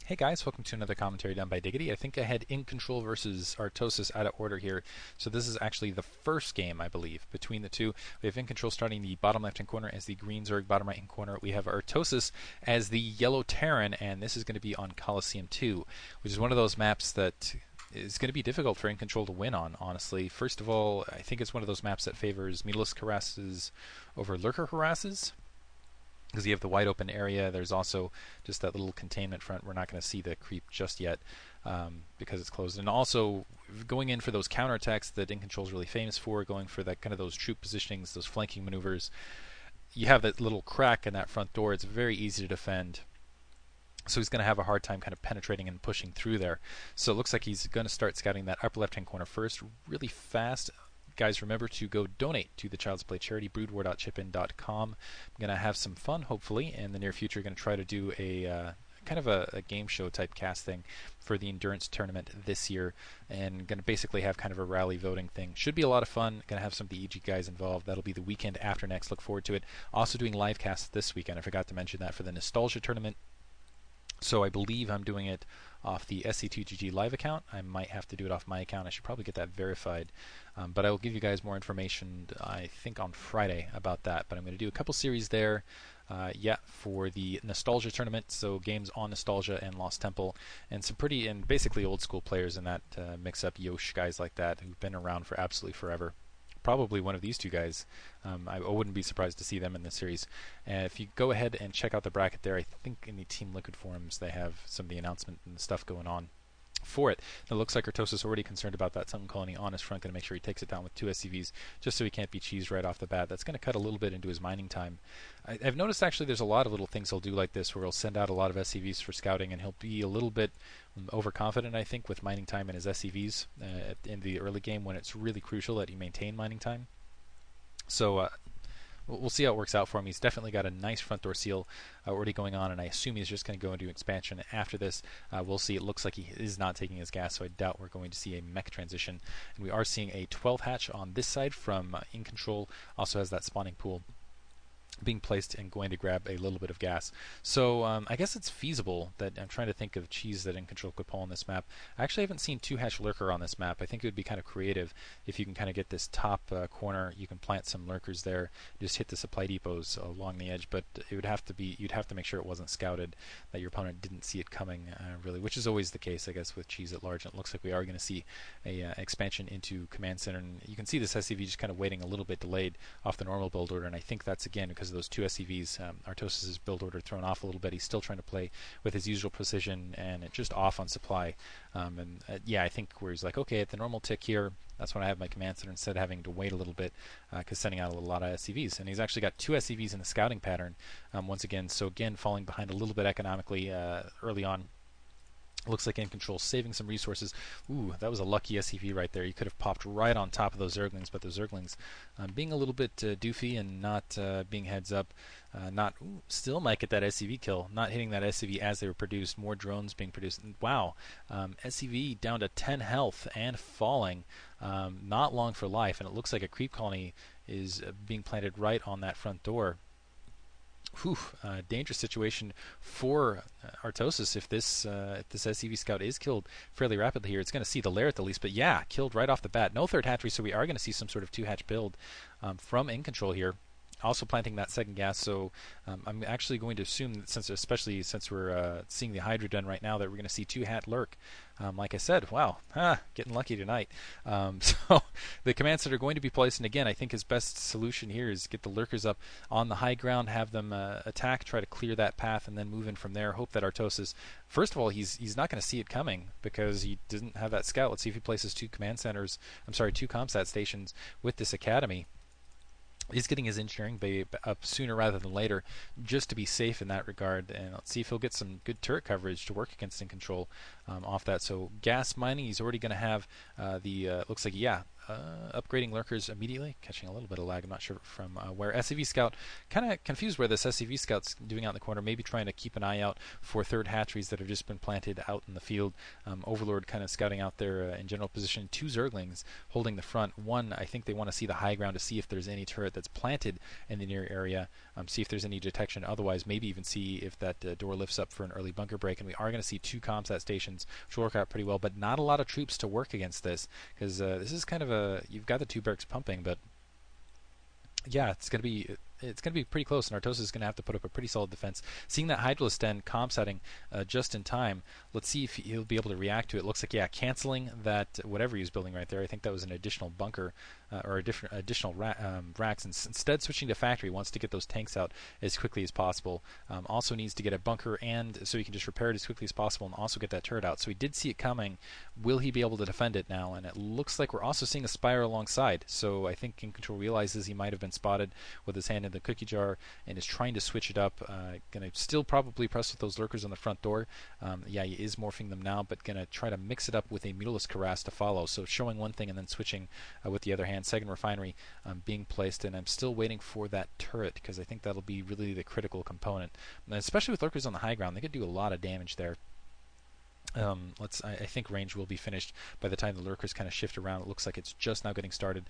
Hey guys, welcome to another commentary done by Diggity. I think I had Incontrol versus Artosis out of order here. So this is actually the first game, I believe, between the two. We have Incontrol starting the bottom left-hand corner as the green zerg, bottom right-hand corner. We have Artosis as the yellow terran, and this is going to be on Colosseum II, which is one of those maps that is going to be difficult for Incontrol to win on, honestly. First of all, I think it's one of those maps that favors Mutalisk harasses over lurker harasses, because you have the wide open area. There's also just that little containment front. We're not going to see the creep just yet because it's closed. And also going in for those counterattacks that Incontrol is really famous for, going for that kind of those troop positionings, those flanking maneuvers. You have that little crack in that front door. It's very easy to defend. So he's going to have a hard time kind of penetrating and pushing through there. So it looks like he's going to start scouting that upper left-hand corner first, really fast. Guys, remember to go donate to the Child's Play charity, broodwar.chipin.com. I'm going to have some fun, hopefully, in the near future. Going to try to do a kind of a game show type cast thing for the endurance tournament this year, and going to basically have kind of a rally voting thing. Should be a lot of fun. Going to have some of the EG guys involved. That'll be the weekend after next. Look forward to it. Also doing live casts this weekend. I forgot to mention that for the Nostalgia tournament. So I believe I'm doing it off the SC2GG live account. I might have to do it off my account. I should probably get that verified. But I will give you guys more information, I think, on Friday about that. But I'm going to do a couple series there, for the Nostalgia tournament. So games on Nostalgia and Lost Temple, and some pretty and basically old school players in that mix-up, Yosh, guys like that, who've been around for absolutely forever. Probably one of these two guys. I wouldn't be surprised to see them in this series. If you go ahead and check out the bracket there, I think in the Team Liquid forums they have some of the announcement and stuff going on for it. It looks like Artosis is already concerned about that Sunken Colony on his front. Going to make sure he takes it down with 2 SCVs just so he can't be cheesed right off the bat. That's going to cut a little bit into his mining time. I've noticed actually there's a lot of little things he'll do like this where he'll send out a lot of SCVs for scouting, and he'll be a little bit overconfident, I think, with mining time in his SCVs in the early game when it's really crucial that he maintain mining time. So we'll see how it works out for him. He's definitely got a nice front door seal already going on, and I assume he's just going to go into expansion after this. We'll see. It looks like he is not taking his gas, so I doubt we're going to see a mech transition. And we are seeing a 12 hatch on this side from Incontrol. Also has that spawning pool being placed and going to grab a little bit of gas. So I guess it's feasible that I'm trying to think of cheese that Incontrol could pull on this map. I actually haven't seen 2-hatch lurker on this map. I think it would be kind of creative if you can kind of get this top corner. You can plant some lurkers there, just hit the supply depots along the edge, but it would have to be, you'd have to make sure it wasn't scouted, that your opponent didn't see it coming really, which is always the case, I guess, with cheese at large. And it looks like we are going to see a expansion into command center, and you can see this SCV just kind of waiting a little bit delayed off the normal build order, and I think that's again because of those 2 SCVs. Artosis' build order thrown off a little bit. He's still trying to play with his usual precision, and it's just off on supply. I think where he's like, okay, at the normal tick here, that's when I have my command center instead of having to wait a little bit because sending out a lot of SCVs. And he's actually got 2 SCVs in the scouting pattern once again. So again, falling behind a little bit economically early on. Looks like Incontrol saving some resources. Ooh, that was a lucky SCV right there. You could have popped right on top of those zerglings, but the zerglings being a little bit doofy and not being heads up. Still might get that SCV kill. Not hitting that SCV as they were produced. More drones being produced. Wow, SCV down to 10 health and falling. Not long for life, and it looks like a creep colony is being planted right on that front door. Dangerous situation for Artosis if this SCV scout is killed fairly rapidly here. It's going to see the lair at the least, but yeah, killed right off the bat. No 3rd hatchery, so we are going to see some sort of 2-hatch build from Incontrol here. Also planting that second gas, so I'm actually going to assume that especially since we're seeing the Hydra done right now, that we're going to see 2-hat lurk. Like I said, wow, getting lucky tonight. So the commands that are going to be placed, and again, I think his best solution here is get the lurkers up on the high ground, have them attack, try to clear that path, and then move in from there. Hope that Artosis, first of all, he's not going to see it coming because he didn't have that scout. Let's see if he places 2 ComSat stations with this academy. He's getting his engineering bay up sooner rather than later just to be safe in that regard, and let's see if he'll get some good turret coverage to work against Incontrol off that. So gas mining, he's already going to have looks like, upgrading lurkers immediately. Catching a little bit of lag, I'm not sure from where. SCV Scout, kind of confused where this SCV Scout's doing out in the corner, maybe trying to keep an eye out for third hatcheries that have just been planted out in the field. Overlord kind of scouting out there in general position. 2 Zerglings holding the front. One, I think they want to see the high ground to see if there's any turret that's planted in the near area, see if there's any detection. Otherwise, maybe even see if that door lifts up for an early bunker break. And we are going to see 2 ComSat stations, which will work out pretty well, but not a lot of troops to work against this, because this is kind of a, you've got the 2 barracks pumping, but yeah, it's going to be pretty close, and Artosis is going to have to put up a pretty solid defense. Seeing that Hydralisk Den comp-setting just in time, let's see if he'll be able to react to it. Looks like, yeah, canceling that whatever he was building right there. I think that was an additional bunker or additional racks, and instead switching to factory. Wants to get those tanks out as quickly as possible. Also needs to get a bunker, and so he can just repair it as quickly as possible and also get that turret out. So he did see it coming. Will he be able to defend it now? And it looks like we're also seeing a Spire alongside. So I think Incontrol realizes he might have been spotted with his hand in the cookie jar and is trying to switch it up. Going to still probably press with those lurkers on the front door. Yeah, he is morphing them now, but going to try to mix it up with a Mutalisk Harass to follow. So showing one thing and then switching with the other hand. Second refinery being placed, and I'm still waiting for that turret because I think that'll be really the critical component. And especially with lurkers on the high ground, they could do a lot of damage there. I think range will be finished by the time the lurkers kind of shift around. It looks like it's just now getting started.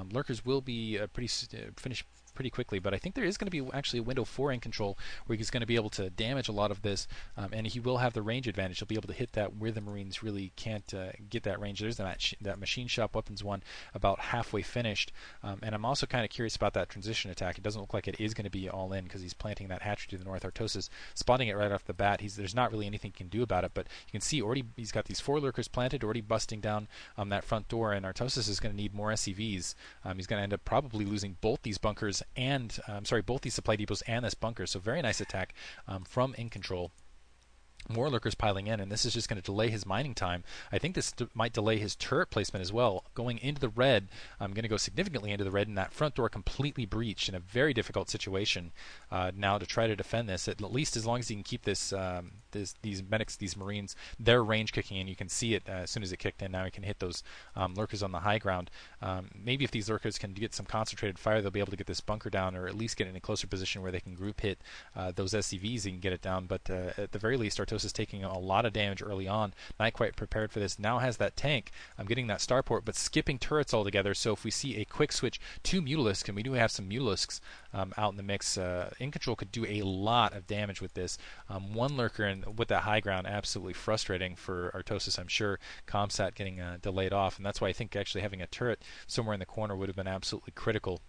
Lurkers will be finished pretty quickly, but I think there is going to be actually a window for Incontrol where he's going to be able to damage a lot of this, and he will have the range advantage. He'll be able to hit that where the Marines really can't get that range. There's that machine shop weapons one about halfway finished, and I'm also kind of curious about that transition attack. It doesn't look like it is going to be all in because he's planting that hatchery to the north. Artosis spotting it right off the bat. There's not really anything he can do about it, but you can see already he's got these 4 lurkers planted, already busting down that front door, and Artosis is going to need more SCVs. He's going to end up probably losing both these bunkers and both these supply depots and this bunker. So very nice attack from Incontrol. More lurkers piling in, and this is just going to delay his mining time. I think this might delay his turret placement as well. Going into the red, I'm going to go significantly into the red, and that front door completely breached in a very difficult situation now to try to defend this, at least as long as he can keep this, these medics, these Marines, their range kicking in. You can see it as soon as it kicked in. Now he can hit those lurkers on the high ground. Maybe if these lurkers can get some concentrated fire, they'll be able to get this bunker down, or at least get in a closer position where they can group hit those SCVs and get it down. But at the very least, Artosis is taking a lot of damage early on, not quite prepared for this. Now has that tank, getting that starport, but skipping turrets altogether. So if we see a quick switch to Mutalisks, and we do have some Mutalisks out in the mix, Incontrol could do a lot of damage with this. One lurker and with that high ground, absolutely frustrating for Artosis, I'm sure. ComSat getting delayed off, and that's why I think actually having a turret somewhere in the corner would have been absolutely critical.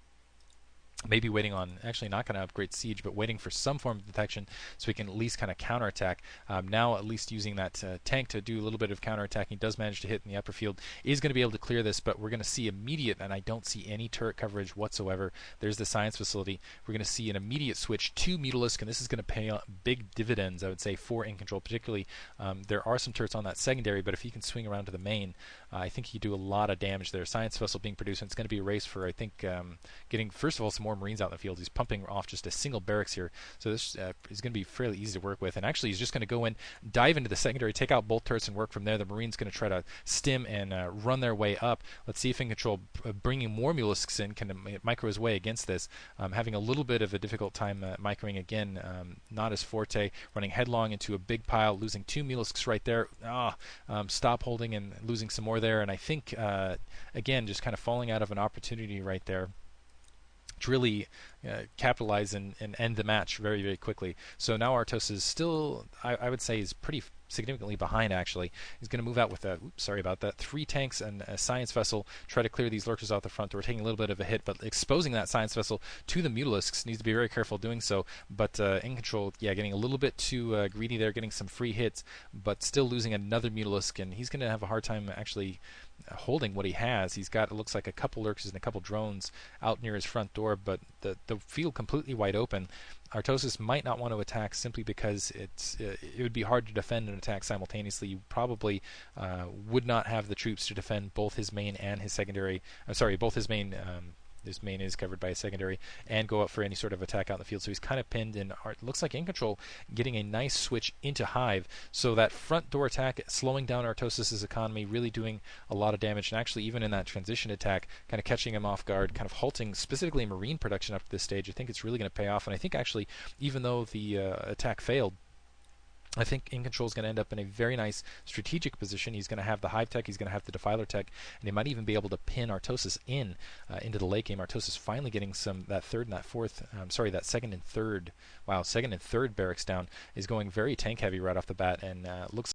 Maybe waiting on, actually not going to upgrade Siege, but waiting for some form of detection so we can at least kind of counterattack. Now at least using that tank to do a little bit of counterattacking. He does manage to hit in the upper field. Is going to be able to clear this, but we're going to see immediate, and I don't see any turret coverage whatsoever. There's the science facility. We're going to see an immediate switch to Mutalisk, and this is going to pay big dividends, I would say, for Incontrol. Particularly, there are some turrets on that secondary, but if he can swing around to the main, I think he can do a lot of damage there. Science vessel being produced, and it's going to be a race for, I think, getting, first of all, some more Marines out in the field. He's pumping off just a single barracks here, so this is going to be fairly easy to work with. And actually, he's just going to go in, dive into the secondary, take out both turrets, and work from there. The Marine's going to try to stim and run their way up. Let's see if Incontrol, bringing more Mutalisks in, can micro his way against this. Having a little bit of a difficult time microing again, not as forte. Running headlong into a big pile, losing 2 Mutalisks right there. Stop holding and losing some more there. And I think, again, just kind of falling out of an opportunity right there to really capitalize and end the match very, very quickly. So now Artosis is still, I would say, is pretty significantly behind, actually. He's going to move out with sorry about that, 3 tanks and a science vessel, try to clear these lurkers out the front. We're taking a little bit of a hit, but exposing that science vessel to the Mutalisks, needs to be very careful doing so. But Incontrol, yeah, getting a little bit too greedy there, getting some free hits, but still losing another Mutalisk, and he's going to have a hard time actually holding what he has. He's got, it looks like, a couple lurkers and a couple drones out near his front door, but the field completely wide open. Artosis might not want to attack simply because it would be hard to defend and attack simultaneously. You probably would not have the troops to defend both his main and his secondary. Both his main This main is covered by a secondary, and go up for any sort of attack out in the field. So he's kind of pinned, and looks like Incontrol getting a nice switch into Hive. So that front door attack, slowing down Artosis' economy, really doing a lot of damage, and actually even in that transition attack, kind of catching him off guard, kind of halting specifically Marine production up to this stage. I think it's really going to pay off, and I think actually, even though the attack failed, I think Incontrol is going to end up in a very nice strategic position. He's going to have the Hive tech, he's going to have the Defiler tech, and he might even be able to pin Artosis into the late game. Artosis finally getting that third and that fourth, that second and third. Wow, second and third barracks down is going very tank heavy right off the bat, and looks